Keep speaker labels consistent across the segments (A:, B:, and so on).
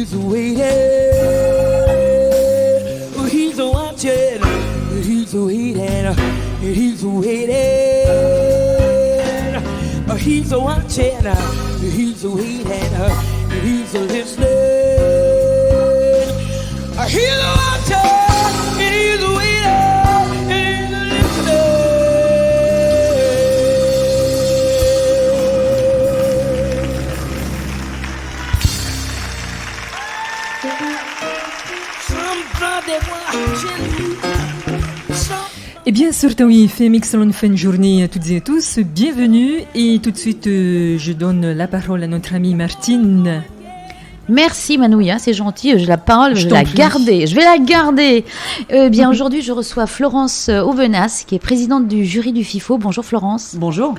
A: he's waiting. He's watching. He's waiting. He's waiting. He's watching. He's waiting. He's listening. He's watching. He's waiting. He's listening.
B: Eh bien, sur Taoui FM, excellente fin de journée à toutes et à tous. Bienvenue. Et tout de suite, je donne la parole à notre amie Martine.
C: Merci Manouya, c'est gentil, j'ai la parole, je vais la garder. Bien aujourd'hui, je reçois Florence Aubenas, qui est présidente du jury du FIFO. Bonjour Florence.
D: Bonjour.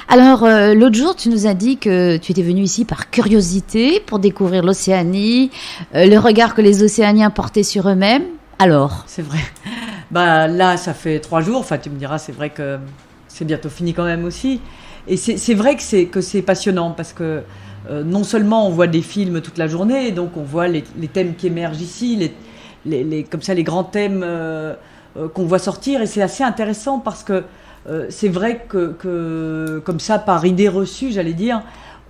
C: Alors, l'autre jour, tu nous as dit que tu étais venue ici par curiosité pour découvrir l'Océanie, le regard que les Océaniens portaient sur eux-mêmes. Alors ?
D: C'est vrai. Bah là, ça fait 3 jours. Enfin, tu me diras, c'est vrai que c'est bientôt fini quand même aussi. Et c'est vrai que c'est passionnant parce que non seulement on voit des films toute la journée, donc on voit les thèmes qui émergent ici, comme ça les grands thèmes qu'on voit sortir, et c'est assez intéressant parce que c'est vrai que comme ça, par idée reçue, j'allais dire,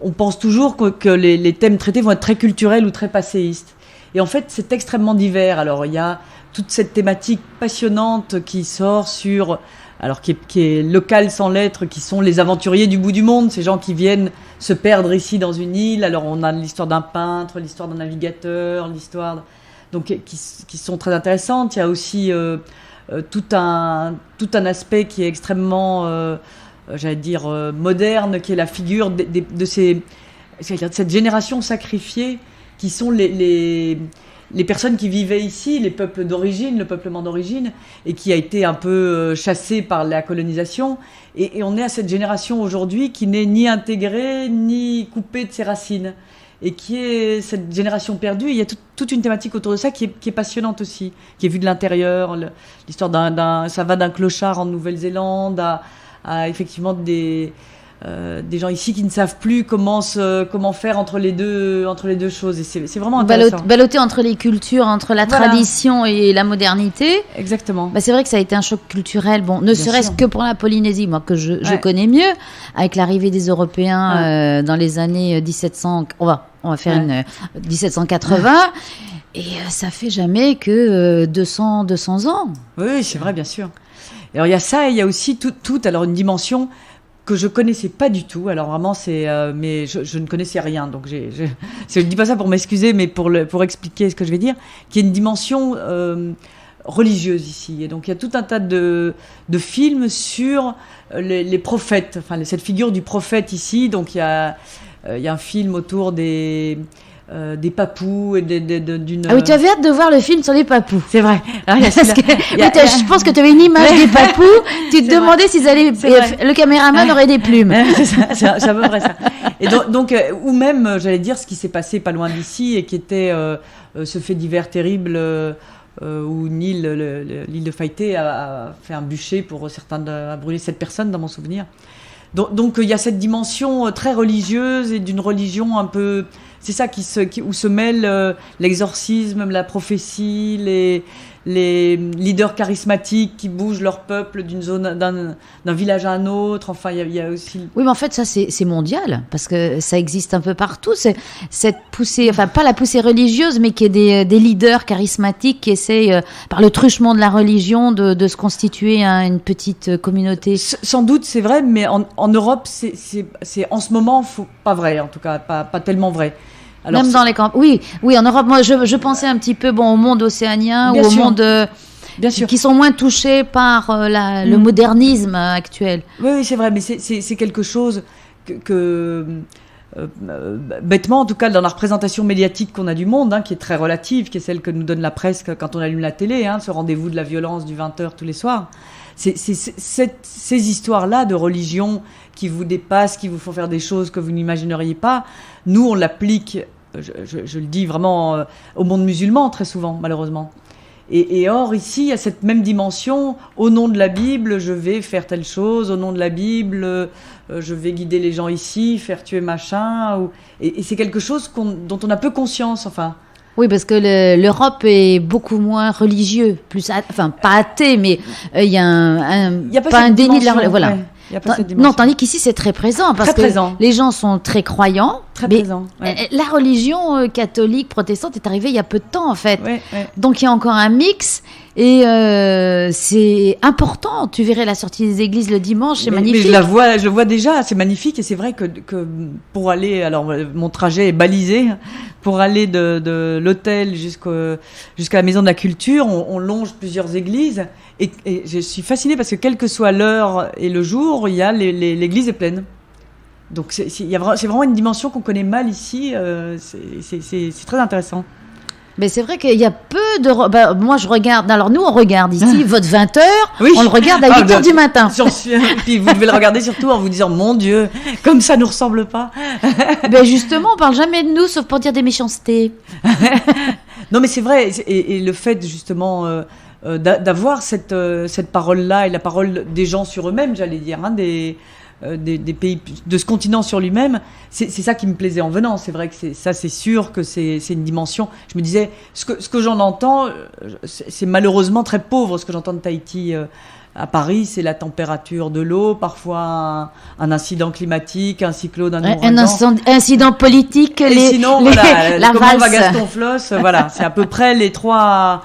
D: on pense toujours que les thèmes traités vont être très culturels ou très passéistes. Et en fait, c'est extrêmement divers. Alors, il y a toute cette thématique passionnante qui sort sur... Alors, qui est locale sans l'être, qui sont les aventuriers du bout du monde, ces gens qui viennent se perdre ici dans une île. Alors, on a l'histoire d'un peintre, l'histoire d'un navigateur, donc qui sont très intéressantes. Il y a aussi tout un aspect qui est extrêmement, j'allais dire, moderne, qui est la figure de cette génération sacrifiée, qui sont les personnes qui vivaient ici, les peuples d'origine, le peuplement d'origine, et qui a été un peu chassé par la colonisation. Et on est à cette génération aujourd'hui qui n'est ni intégrée, ni coupée de ses racines. Et qui est cette génération perdue. Il y a toute une thématique autour de ça qui est passionnante aussi, qui est vue de l'intérieur. L'histoire ça va d'un clochard en Nouvelle-Zélande à effectivement des gens ici qui ne savent plus comment faire entre les deux choses, et c'est vraiment intéressant.
C: Balloter entre les cultures, entre la tradition et la modernité.
D: Exactement.
C: Bah, c'est vrai que ça a été un choc culturel, ne serait-ce que pour la Polynésie, moi que je connais mieux, avec l'arrivée des Européens dans les années 1700. On va faire une 1780. Et ça fait jamais que 200 ans.
D: Oui, c'est vrai, bien sûr. Alors il y a ça, et il y a aussi alors une dimension que je connaissais pas du tout. Alors vraiment, mais je ne connaissais rien. Donc je dis pas ça pour m'excuser, mais pour expliquer ce que je vais dire, qui est une dimension religieuse ici. Et donc il y a tout un tas de films sur les prophètes. Enfin, cette figure du prophète ici. Donc il y a un film autour des papous et d'une...
C: Ah oui, tu avais hâte de voir le film sur les papous.
D: C'est vrai.
C: Je pense que tu avais une image des papous. Tu te demandais s'ils allaient... Le caméraman aurait des plumes.
D: C'est à peu près ça. Et donc, ou même, j'allais dire, ce qui s'est passé pas loin d'ici et qui était ce fait divers terrible où une île, l'île de Faïté a fait un bûcher pour certains, a brûlé 7 personnes dans mon souvenir. Donc il y a cette dimension très religieuse et d'une religion un peu... C'est ça où se mêlent l'exorcisme, la prophétie, les leaders charismatiques qui bougent leur peuple d'un village à un autre. Enfin, il y a aussi...
C: Oui, mais en fait, ça, c'est mondial, parce que ça existe un peu partout. C'est cette poussée, enfin, pas la poussée religieuse, mais qui est des leaders charismatiques qui essayent, par le truchement de la religion, de se constituer une petite communauté.
D: Sans doute, c'est vrai, mais en Europe, c'est en ce moment, pas vrai, en tout cas, pas tellement vrai. Alors,
C: même dans les camps. Oui, en Europe, moi, je pensais un petit peu au monde océanien ou au monde
D: bien sûr,
C: qui sont moins touchés par le modernisme actuel.
D: Oui, c'est vrai, mais c'est quelque chose que bêtement, en tout cas, dans la représentation médiatique qu'on a du monde, qui est très relative, qui est celle que nous donne la presse quand on allume la télé, ce rendez-vous de la violence du 20h tous les soirs. C'est ces histoires-là de religion qui vous dépassent, qui vous font faire des choses que vous n'imagineriez pas. Nous, on l'applique, je le dis vraiment, au monde musulman très souvent, malheureusement. Et or, ici, il y a cette même dimension. Au nom de la Bible, je vais faire telle chose. Au nom de la Bible, je vais guider les gens ici, faire tuer machin. Et c'est quelque chose dont on a peu conscience, enfin.
C: Oui, parce que l'Europe est beaucoup moins religieux, enfin pas athée, mais il y a pas un déni de la voilà.
D: Ouais. Il y a pas cette dimension.
C: Non, tandis qu'ici c'est très présent parce
D: Très présent.
C: que les gens sont très croyants.
D: Très
C: mais
D: présent. Ouais.
C: La religion catholique protestante est arrivée il y a peu de temps en fait.
D: Ouais.
C: Donc il y a encore un mix et c'est important. Tu verrais la sortie des églises le dimanche, c'est magnifique.
D: Mais je vois déjà, c'est magnifique et c'est vrai que pour aller, alors mon trajet est balisé, pour aller de l'hôtel jusqu'à la maison de la culture, on longe plusieurs églises et je suis fascinée parce que quelle que soit l'heure et le jour, il y a l'église est pleine. Donc c'est vraiment une dimension qu'on connaît mal ici, c'est très intéressant.
C: Mais c'est vrai qu'il y a peu de... moi, je regarde... Alors, nous, on regarde ici, votre 20h,
D: Oui.
C: on le regarde à 8h du matin.
D: Puis vous devez le regarder surtout en vous disant, mon Dieu, comme ça ne nous ressemble pas.
C: Ben justement, on parle jamais de nous, sauf pour dire des méchancetés.
D: Non, mais c'est vrai. Et le fait, justement, d'avoir cette parole-là et la parole des gens sur eux-mêmes, j'allais dire, hein, des pays de ce continent sur lui-même, c'est ça qui me plaisait en venant. C'est vrai que c'est sûr que c'est une dimension. Je me disais, ce que j'en entends, c'est malheureusement très pauvre ce que j'entends de Tahiti. À Paris, c'est la température de l'eau, parfois un incident climatique, un cyclone, un ouragan.
C: Un incident politique,
D: sinon,
C: la
D: comment va
C: valse.
D: Gaston Floss, voilà, c'est à peu près les trois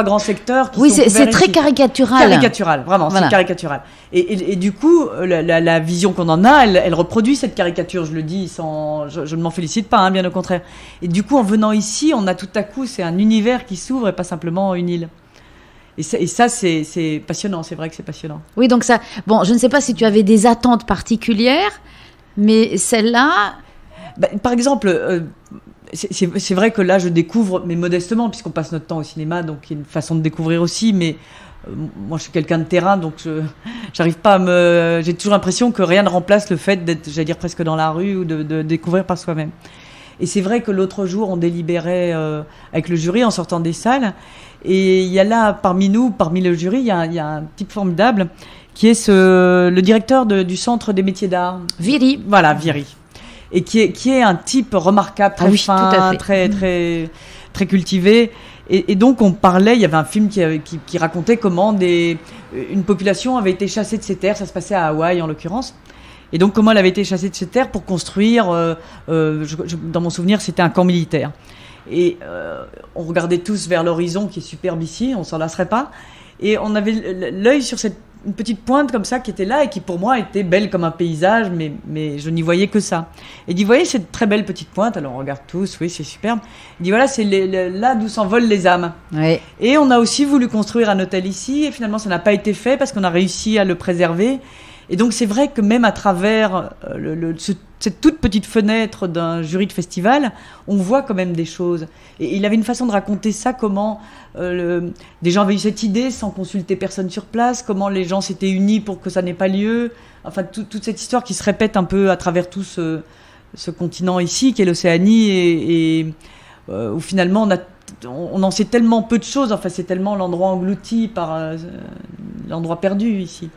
D: grands secteurs qui sont couverts
C: c'est très
D: ici.
C: caricatural.
D: Caricatural, vraiment,
C: Voilà.
D: c'est caricatural. Et du coup, la vision qu'on en a, elle reproduit cette caricature, je le dis, je ne m'en félicite pas, hein, bien au contraire. Et du coup, en venant ici, on a tout à coup, c'est un univers qui s'ouvre et pas simplement une île. Et ça c'est passionnant, c'est vrai que c'est passionnant.
C: Oui, donc ça... Bon, je ne sais pas si tu avais des attentes particulières, mais celle-là...
D: Par exemple, c'est vrai que là, je découvre, mais modestement, puisqu'on passe notre temps au cinéma, donc il y a une façon de découvrir aussi, mais moi, je suis quelqu'un de terrain, donc j'arrive pas j'ai toujours l'impression que rien ne remplace le fait d'être, j'allais dire, presque dans la rue ou de découvrir par soi-même. Et c'est vrai que l'autre jour, on délibérait avec le jury en sortant des salles. Et il y a là, parmi le jury, il y a un type formidable qui est le directeur du Centre des métiers d'art.
C: Viri.
D: Voilà, Viri. Et qui est un type remarquable, très fin,
C: tout à fait.
D: très, très, très cultivé. Et donc, on parlait, il y avait un film qui racontait comment une population avait été chassée de ses terres. Ça se passait à Hawaï, en l'occurrence. Et donc, comment elle avait été chassée de ses terres pour construire, dans mon souvenir, c'était un camp militaire. Et on regardait tous vers l'horizon, qui est superbe ici, on s'en lasserait pas. Et on avait l'œil sur une petite pointe comme ça qui était là et qui, pour moi, était belle comme un paysage, mais je n'y voyais que ça. Et il dit, voyez cette très belle petite pointe, alors on regarde tous, oui, c'est superbe. Il dit, voilà, c'est là d'où s'envolent les âmes.
C: Ouais.
D: Et on a aussi voulu construire un hôtel ici, et finalement, ça n'a pas été fait parce qu'on a réussi à le préserver. Et donc c'est vrai que même à travers cette toute petite fenêtre d'un jury de festival, on voit quand même des choses. Et il avait une façon de raconter ça, comment des gens avaient eu cette idée sans consulter personne sur place, comment les gens s'étaient unis pour que ça n'ait pas lieu. Enfin, toute cette histoire qui se répète un peu à travers tout ce continent ici, qui est l'Océanie, et où finalement on en sait tellement peu de choses. Enfin, c'est tellement l'endroit englouti par l'endroit perdu ici.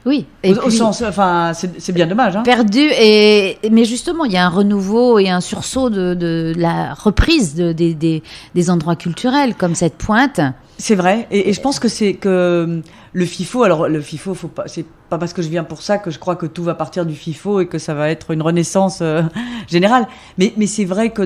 C: Oui.
D: Au sens, enfin, c'est bien dommage. Hein.
C: Perdu, mais justement, il y a un renouveau et un sursaut de la reprise des endroits culturels, comme cette pointe.
D: C'est vrai, et je pense que le FIFO, alors le FIFO, c'est pas parce que je viens pour ça que je crois que tout va partir du FIFO et que ça va être une renaissance générale. Mais c'est vrai que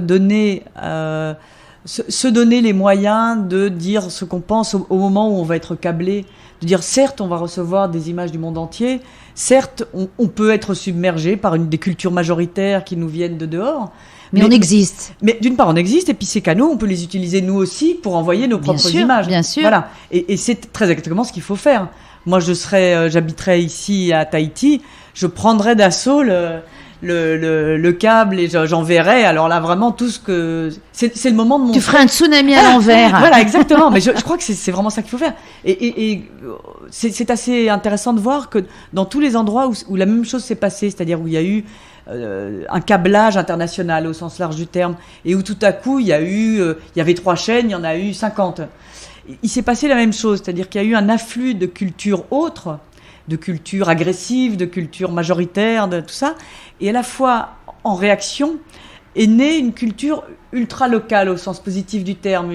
D: se donner les moyens de dire ce qu'on pense au moment où on va être câblé, de dire certes on va recevoir des images du monde entier, certes on peut être submergé par des cultures majoritaires qui nous viennent de dehors.
C: Mais on existe.
D: Mais d'une part on existe, et puis ces canaux on peut les utiliser nous aussi pour envoyer nos propres images.
C: Bien sûr.
D: Voilà. Et c'est très exactement ce qu'il faut faire. Moi j'habiterais ici à Tahiti, je prendrais d'assaut le câble et j'enverrai. Alors là, vraiment, tout ce que... C'est le moment de montrer...
C: Tu ferais un tsunami à l'envers.
D: Voilà, exactement. Mais je crois que c'est vraiment ça qu'il faut faire. Et c'est assez intéressant de voir que dans tous les endroits où la même chose s'est passée, c'est-à-dire où il y a eu un câblage international au sens large du terme, et où tout à coup, il y avait 3 chaînes, il y en a eu 50. Il s'est passé la même chose, c'est-à-dire qu'il y a eu un afflux de cultures autres, de culture agressive, de culture majoritaire, de tout ça, et à la fois en réaction, est née une culture ultra locale au sens positif du terme.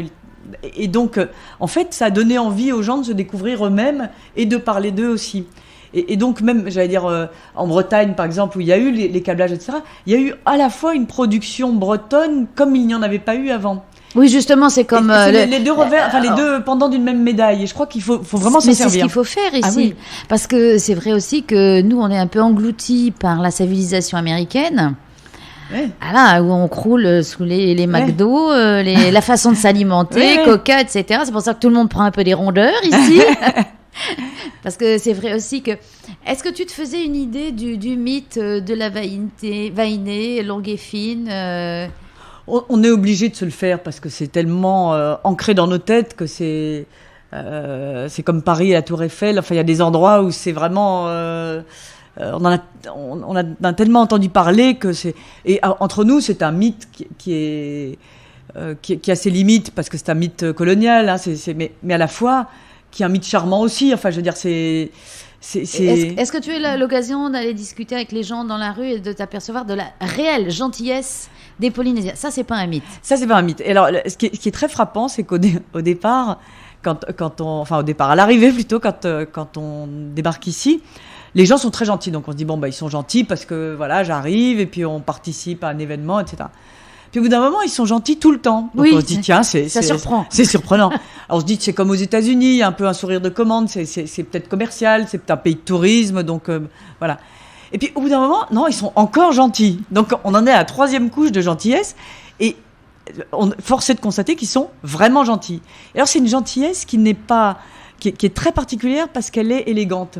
D: Et donc, en fait, ça a donné envie aux gens de se découvrir eux-mêmes et de parler d'eux aussi. Et donc même, j'allais dire, en Bretagne, par exemple, où il y a eu les câblages, etc., il y a eu à la fois une production bretonne comme il n'y en avait pas eu avant.
C: Oui, justement, c'est comme...
D: C'est les deux revers, les deux pendants d'une même médaille. Et je crois qu'il faut vraiment s'en servir.
C: Mais c'est ce qu'il faut faire ici.
D: Ah oui.
C: Parce que c'est vrai aussi que nous, on est un peu engloutis par la civilisation américaine.
D: Ouais.
C: Voilà, où on croule sous les McDo, la façon de s'alimenter,
D: Ouais.
C: Coca, etc. C'est pour ça que tout le monde prend un peu des rondeurs ici. Parce que c'est vrai aussi que... Est-ce que tu te faisais une idée du mythe de la vainée, longue et fine
D: On est obligé de se le faire parce que c'est tellement ancré dans nos têtes que c'est comme Paris et la Tour Eiffel. Enfin, il y a des endroits où c'est vraiment... on a tellement entendu parler que c'est... Et entre nous, c'est un mythe qui a ses limites parce que c'est un mythe colonial, hein, mais à la fois qui est un mythe charmant aussi. Enfin, je veux dire, c'est...
C: Est-ce que tu as eu l'occasion d'aller discuter avec les gens dans la rue et de t'apercevoir de la réelle gentillesse des Polynésiens? Ça, c'est pas un mythe.
D: Ça, c'est pas un mythe. Et alors, ce qui est très frappant, c'est qu'au départ, au départ, à l'arrivée plutôt, quand on débarque ici, les gens sont très gentils. Donc, on se dit, bon, ils sont gentils parce que, voilà, j'arrive et puis on participe à un événement, etc. Puis au bout d'un moment, ils sont gentils tout le temps. Donc
C: oui,
D: on se dit, tiens,
C: ça surprend.
D: C'est surprenant. Alors on se dit, c'est comme aux États-Unis, il y a un peu un sourire de commande, c'est peut-être commercial, c'est peut-être un pays de tourisme, donc voilà. Et puis au bout d'un moment, non, ils sont encore gentils. Donc on en est à la 3e couche de gentillesse et force est de constater qu'ils sont vraiment gentils. Et alors c'est une gentillesse qui est très particulière parce qu'elle est élégante.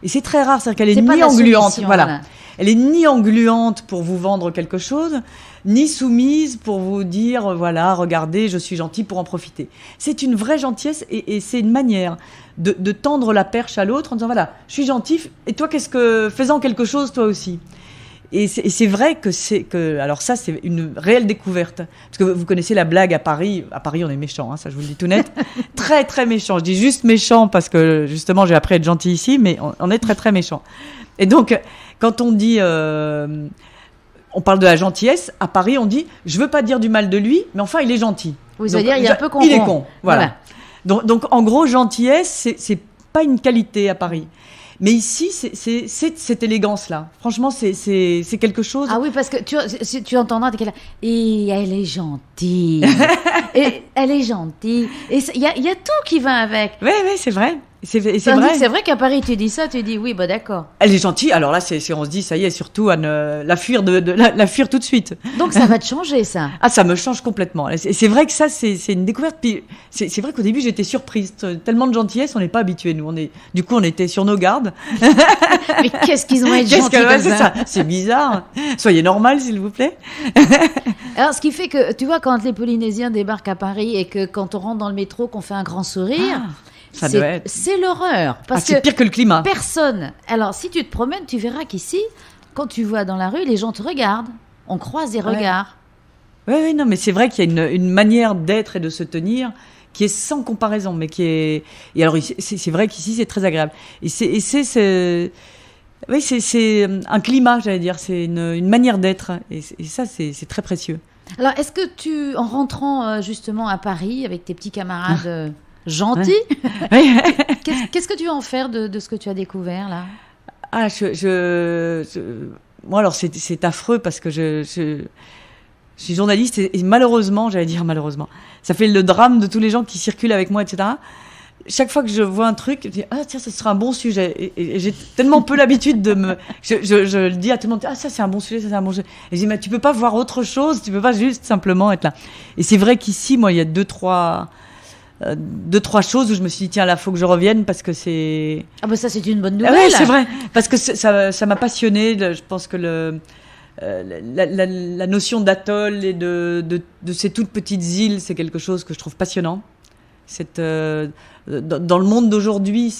D: Et c'est très rare, c'est-à-dire qu'elle est ni engluante, voilà. Elle est ni engluante pour vous vendre quelque chose, ni soumise pour vous dire, voilà, regardez, je suis gentil pour en profiter. C'est une vraie gentillesse et c'est une manière de tendre la perche à l'autre en disant, voilà, je suis gentil, et toi, fais-en quelque chose, toi aussi. Et c'est vrai alors ça, c'est une réelle découverte. Parce que vous connaissez la blague à Paris. À Paris, on est méchant, hein, ça, je vous le dis tout net. Très, très méchant. Je dis juste méchant parce que, justement, j'ai appris à être gentil ici, mais on est très, très méchant. Et donc, quand on dit... on parle de la gentillesse. À Paris, on dit, je veux pas dire du mal de lui, mais enfin, il est gentil.
C: Oui, ça veut dire, il est un peu con.
D: Il est con, voilà. Donc, en gros, gentillesse, c'est pas une qualité à Paris. Mais ici, c'est cette élégance-là. Franchement, c'est quelque chose...
C: Ah oui, parce que tu entendras là. Et elle est gentille. Et elle est gentille. Et il y a tout qui va avec.
D: Oui, c'est vrai. C'est
C: vrai qu'à Paris, tu dis ça, tu dis oui, d'accord.
D: Elle est gentille. Alors là, on se dit, ça y est, surtout à la fuir la fuir tout de suite.
C: Donc ça va te changer, ça.
D: Ah, ça me change complètement. C'est vrai que ça, c'est une découverte. Puis c'est vrai qu'au début, j'étais surprise. Tellement de gentillesse, on n'est pas habitués, nous. Du coup, on était sur nos gardes.
C: Mais qu'est-ce qu'ils ont à être gentils comme ça?
D: C'est bizarre. Soyez normal, s'il vous plaît.
C: Alors, ce qui fait que, tu vois, quand les Polynésiens débarquent à Paris et que quand on rentre dans le métro, qu'on fait un grand sourire... C'est l'horreur. Parce que
D: c'est pire que le climat.
C: Personne. Alors, si tu te promènes, tu verras qu'ici, quand tu vas dans la rue, les gens te regardent. On croise des regards.
D: Oui, non, mais c'est vrai qu'il y a une manière d'être et de se tenir qui est sans comparaison, mais qui est... Et alors, c'est vrai qu'ici, c'est très agréable. Et c'est un climat, j'allais dire. C'est une manière d'être. Et ça, c'est très précieux.
C: Alors, est-ce que en rentrant justement à Paris avec tes petits camarades... Gentil.
D: Ouais.
C: Qu'est-ce que tu vas en faire de ce que tu as découvert là?
D: Ah, moi alors c'est affreux parce que je suis journaliste et malheureusement, j'allais dire malheureusement, ça fait le drame de tous les gens qui circulent avec moi, etc. Chaque fois que je vois un truc, je dis tiens, ce sera un bon sujet. Et j'ai tellement peu l'habitude je le dis à tout le monde, ça c'est un bon sujet, ça c'est un bon sujet. Et je dis mais tu peux pas voir autre chose, tu peux pas juste simplement être là. Et c'est vrai qu'ici, moi, il y a deux, trois choses où je me suis dit tiens là faut que je revienne parce que c'est
C: ça c'est une bonne nouvelle.
D: Oui, c'est vrai parce que ça m'a passionné. Je pense que la notion d'atoll et de ces toutes petites îles, c'est quelque chose que je trouve passionnant. Dans le monde d'aujourd'hui,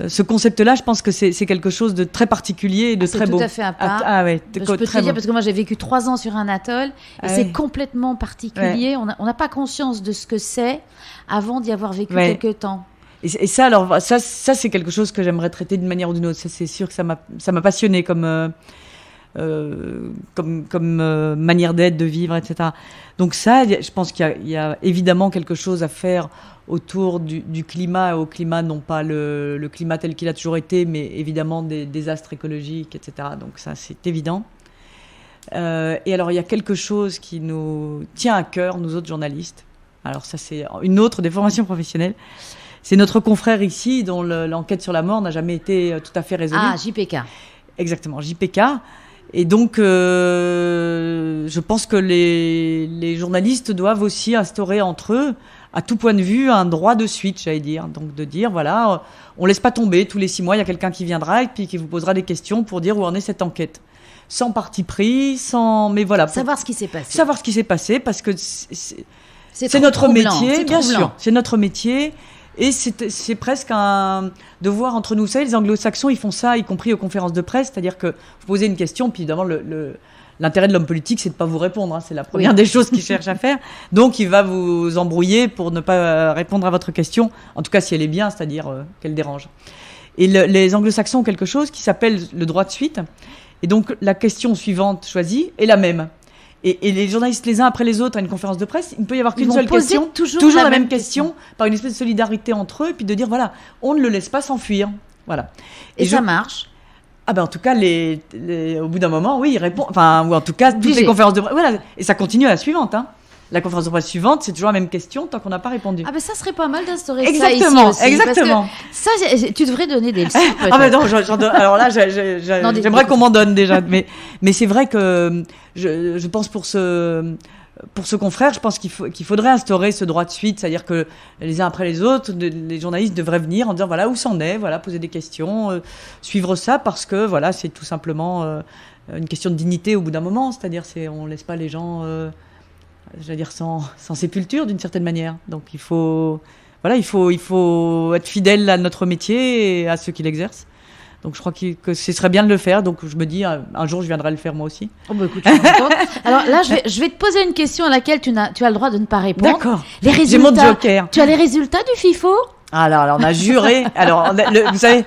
D: ce concept-là, je pense que c'est quelque chose de très particulier et de très beau.
C: C'est tout à fait à part. Je peux te dire, parce que moi j'ai vécu 3 ans sur un atoll et c'est complètement particulier. Ouais. On n'a pas conscience de ce que c'est avant d'y avoir vécu quelques temps.
D: Et ça, alors, ça c'est quelque chose que j'aimerais traiter d'une manière ou d'une autre. Ça, c'est sûr que ça m'a passionné comme comme manière d'être, de vivre, etc. Donc ça, je pense qu'il y a évidemment quelque chose à faire autour du climat, au climat, non pas le climat tel qu'il a toujours été, mais évidemment des désastres écologiques, etc. Donc ça, c'est évident. Et alors, il y a quelque chose qui nous tient à cœur, nous autres journalistes. Alors ça, c'est une autre des formations professionnelles. C'est notre confrère ici, dont l'enquête sur la mort n'a jamais été tout à fait résolue.
C: Ah, JPK.
D: Exactement, JPK. Et donc, je pense que les journalistes doivent aussi instaurer entre eux, à tout point de vue, un droit de suite, j'allais dire. Donc, de dire, voilà, on laisse pas tomber. Tous les 6 mois, il y a quelqu'un qui viendra et puis qui vous posera des questions pour dire où en est cette enquête. Sans parti pris, mais voilà.
C: Savoir ce qui s'est passé.
D: Savoir ce qui s'est passé, parce que c'est notre
C: troublant,
D: métier,
C: c'est
D: bien
C: troublant.
D: sûr. C'est notre métier. Et c'est presque un devoir entre nous. Vous savez, les anglo-saxons, ils font ça, y compris aux conférences de presse. C'est-à-dire que vous posez une question, puis évidemment, l'intérêt de l'homme politique, c'est de ne pas vous répondre. Hein. C'est la première des choses qu'il cherche à faire. Donc, il va vous embrouiller pour ne pas répondre à votre question. En tout cas, si elle est bien, c'est-à-dire qu'elle dérange. Et les anglo-saxons ont quelque chose qui s'appelle le droit de suite. Et donc, la question suivante choisie est la même. Et les journalistes, les uns après les autres, à une conférence de presse, il ne peut y avoir qu'une seule question. Toujours la même question, par une espèce de solidarité entre eux, et puis de dire, voilà, on ne le laisse pas s'enfuir. Voilà.
C: Et ça marche.
D: Ah ben en tout cas, au bout d'un moment, oui, ils répondent. Enfin, ou en tout cas, toutes les conférences de presse. Voilà. Et ça continue à la suivante. Hein. La conférence de presse suivante, c'est toujours la même question tant qu'on n'a pas répondu.
C: Ah ben ça serait pas mal d'instaurer
D: exactement,
C: ça ici aussi.
D: Exactement.
C: Ça, tu devrais donner des leçons.
D: Ah ben non, alors là, j'aimerais qu'on m'en donne déjà. Mais c'est vrai que je pense pour ce confrère, je pense qu'il faudrait instaurer ce droit de suite, c'est-à-dire que les uns après les autres, les journalistes devraient venir en disant voilà où c'en est, voilà poser des questions, suivre ça parce que voilà c'est tout simplement une question de dignité au bout d'un moment, c'est-à-dire on laisse pas les gens j'allais dire sans sépulture d'une certaine manière. Donc il faut être fidèle à notre métier et à ceux qui l'exercent. Donc je crois que ce serait bien de le faire. Donc je me dis un jour je viendrai le faire moi aussi.
C: Oh bah écoute, je suis contente. Alors là je vais te poser une question à laquelle tu as le droit de ne pas répondre.
D: D'accord.
C: Les résultats.
D: J'ai mon joker.
C: Tu as les résultats du FIFO?
D: Alors on a juré. Alors vous savez,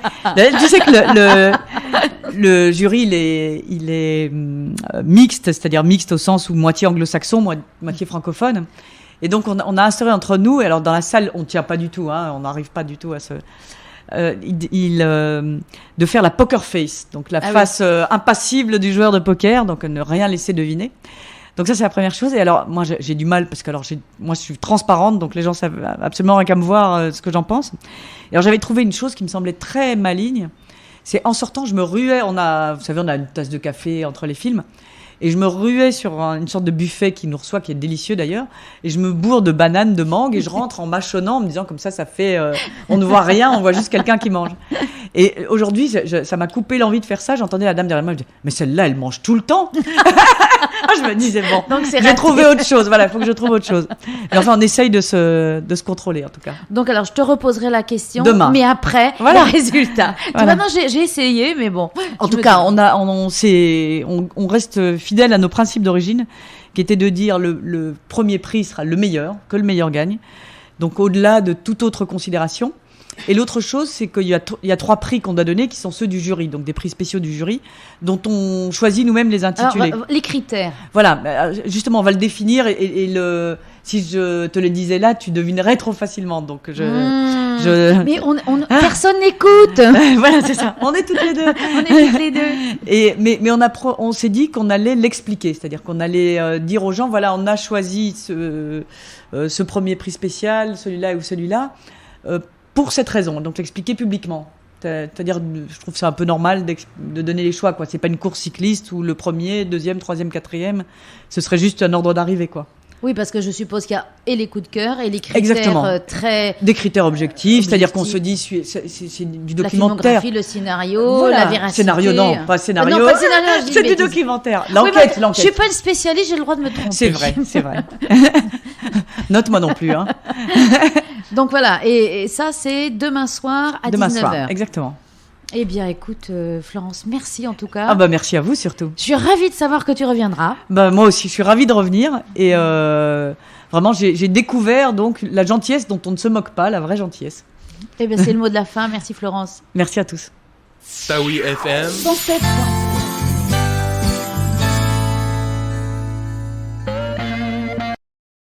D: tu sais que le jury il est mixte, c'est-à-dire mixte au sens où moitié anglo-saxon, moitié francophone. Et donc on a instauré entre nous. Alors dans la salle on tient pas du tout, hein, on n'arrive pas du tout à se de faire la poker face, donc la face impassible du joueur de poker, donc ne rien laisser deviner. Donc ça c'est la première chose. Et alors moi j'ai du mal parce que moi je suis transparente, donc les gens savent absolument rien qu'à me voir ce que j'en pense. Et alors j'avais trouvé une chose qui me semblait très maligne. C'est en sortant je me ruais. Vous savez on a une tasse de café entre les films. Et je me ruais sur une sorte de buffet qui nous reçoit, qui est délicieux d'ailleurs. Et je me bourre de bananes, de mangue, et je rentre en mâchonnant, en me disant comme ça fait... on ne voit rien, on voit juste quelqu'un qui mange. Et aujourd'hui, ça m'a coupé l'envie de faire ça. J'entendais la dame derrière moi, je dis, mais celle-là, elle mange tout le temps. Je me disais, bon, j'ai trouvé autre chose. Voilà, il faut que je trouve autre chose. Et enfin, on essaye de se contrôler, en tout cas.
C: Donc alors, je te reposerai la question.
D: Demain.
C: Mais après,
D: voilà.
C: les résultats.
D: Voilà.
C: Maintenant, j'ai essayé, mais bon.
D: En tout cas, on reste fidèle à nos principes d'origine, qui étaient de dire le premier prix sera le meilleur, que le meilleur gagne. Donc au-delà de toute autre considération. Et l'autre chose, c'est qu'il y a 3 prix qu'on doit donner, qui sont ceux du jury, donc des prix spéciaux du jury, dont on choisit nous-mêmes les intitulés.
C: Alors, les critères.
D: Voilà, justement, on va le définir si je te le disais là, tu devinerais trop facilement. Donc
C: Mais personne n'écoute.
D: Voilà, c'est ça. On est toutes les deux.
C: On est toutes les deux.
D: Mais on s'est dit qu'on allait l'expliquer, c'est-à-dire qu'on allait dire aux gens, voilà, on a choisi ce premier prix spécial, celui-là ou celui-là, pour cette raison. Donc l'expliquer publiquement. C'est-à-dire, je trouve ça un peu normal de donner les choix, quoi. C'est pas une course cycliste où le premier, deuxième, troisième, quatrième, ce serait juste un ordre d'arrivée, quoi.
C: Oui, parce que je suppose qu'il y a et les coups de cœur et les critères.
D: Exactement. Des critères objectifs, c'est-à-dire qu'on se dit, c'est du documentaire.
C: La filmographie, le scénario,
D: voilà.
C: la véracité.
D: Scénario, non, pas scénario.
C: Non, pas le scénario,
D: c'est du documentaire. L'enquête.
C: Je suis pas une spécialiste, j'ai le droit de me tromper.
D: C'est vrai. Note moi non plus, hein.
C: Donc voilà, et ça c'est demain soir à 19h.
D: Demain soir, exactement.
C: Eh bien écoute Florence, merci en tout cas.
D: Ah bah merci à vous surtout.
C: Je suis ravie de savoir que tu reviendras.
D: Bah moi aussi, je suis ravie de revenir et vraiment j'ai découvert donc la gentillesse dont on ne se moque pas, la vraie gentillesse.
C: Eh bien c'est le mot de la fin, merci Florence.
D: Merci à tous.
E: Saoui FM
C: 107.